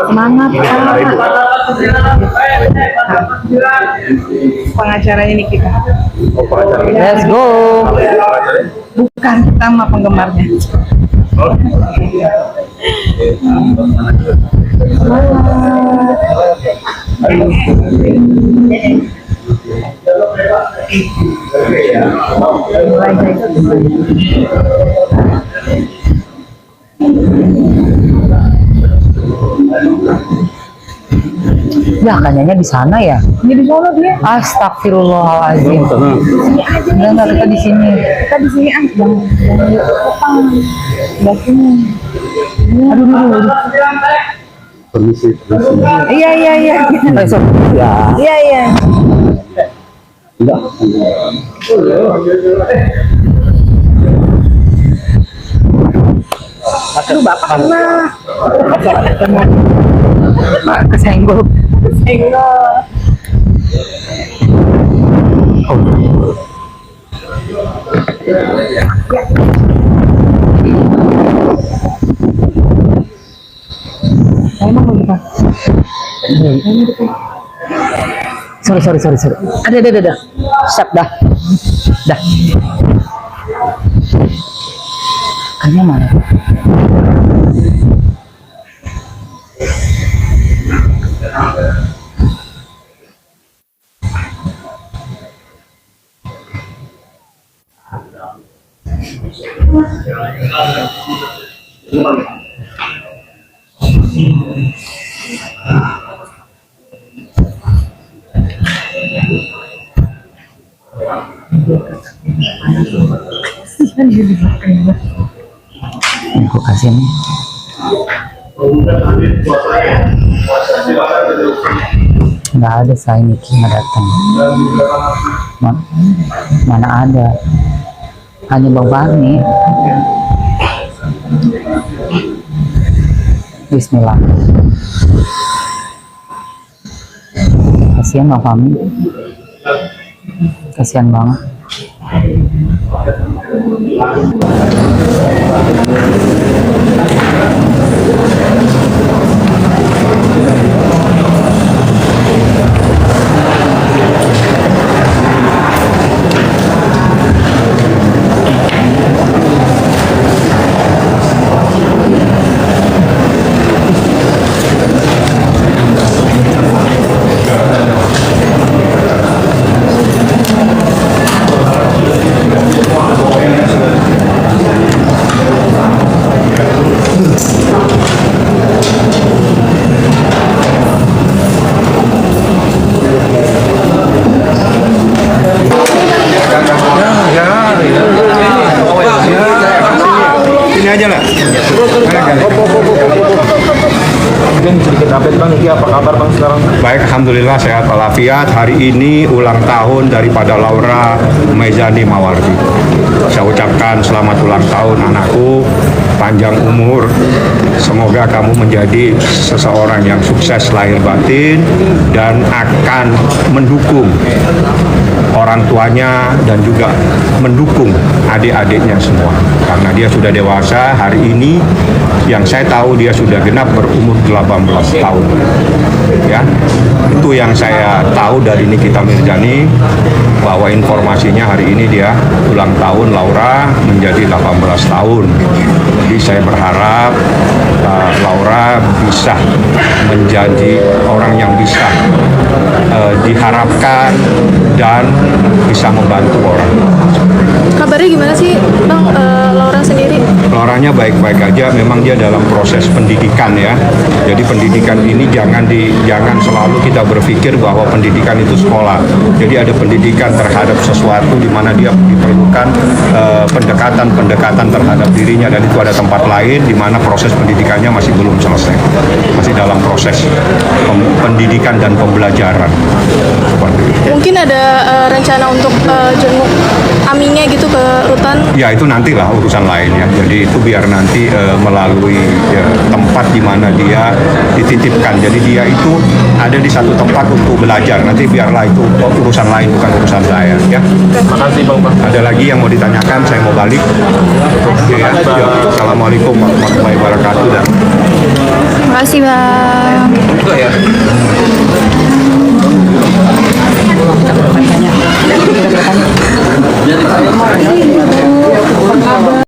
Semangat pengacaranya nih kita. Let's go. Bukan, kita mah penggemarnya. Ya kayaknya di sana ya. Ini di sana dia. Astagfirullahaladzim. Enggak kita di sini. Kita di sini aja. Di sini. Aduh. Permisi. Iya. Besok. Ya. Iya. Enggak. Aduh, Bapak kena. Pak kesenggol. Emang begitu. Sorry. Ada. Siap dah. Kayaknya mana? Aku kasih nih. Nggak ada, saya Niki nggak datang. Mana ada? Hanya Bang Fahmi. Bismillah. Kasihan Bang Fahmi. Kasihan banget. Ini aja lah. Mungkin sedikit update Bang, ini apa kabar Bang sekarang? Baik, alhamdulillah sehat walafiat. Hari ini ulang tahun daripada Laura Maizani Mawardi. Saya ucapkan selamat ulang tahun anakku, panjang umur. Semoga kamu menjadi seseorang yang sukses lahir batin dan akan mendukung orang tuanya dan juga mendukung adik-adiknya semua. Karena dia sudah dewasa, hari ini yang saya tahu dia sudah genap berumur 18 tahun. Ya, itu yang saya tahu dari Nikita Mirzani, bahwa informasinya hari ini dia ulang tahun Laura menjadi 18 tahun. Jadi saya berharap Laura bisa menjadi orang yang bisa diharapkan dan bisa membantu orang. Kabarnya gimana sih Bang, Laura sendiri? Lauranya baik-baik aja, memang dia dalam proses pendidikan ya. Jadi pendidikan ini jangan selalu kita berpikir bahwa pendidikan itu sekolah. Jadi ada pendidikan terhadap sesuatu di mana dia diperlukan pendekatan terhadap dirinya, dan itu ada tempat lain di mana proses pendidikannya masih belum selesai. Masih dalam proses pendidikan dan pembelajaran. Mungkin ada rencana untuk jenguk Aminya gitu ke penjemputan? Ya itu nantilah urusan lain ya. Jadi itu biar nanti melalui tempat di mana dia dititipkan. Jadi dia itu ada di satu tempat untuk belajar. Nanti biarlah itu urusan lain, bukan urusan saya ya. Makasih Bang. Ada lagi yang mau ditanyakan, saya mau balik. Oke ya. Assalamualaikum warahmatullahi wabarakatuh. Dan Makasih bang.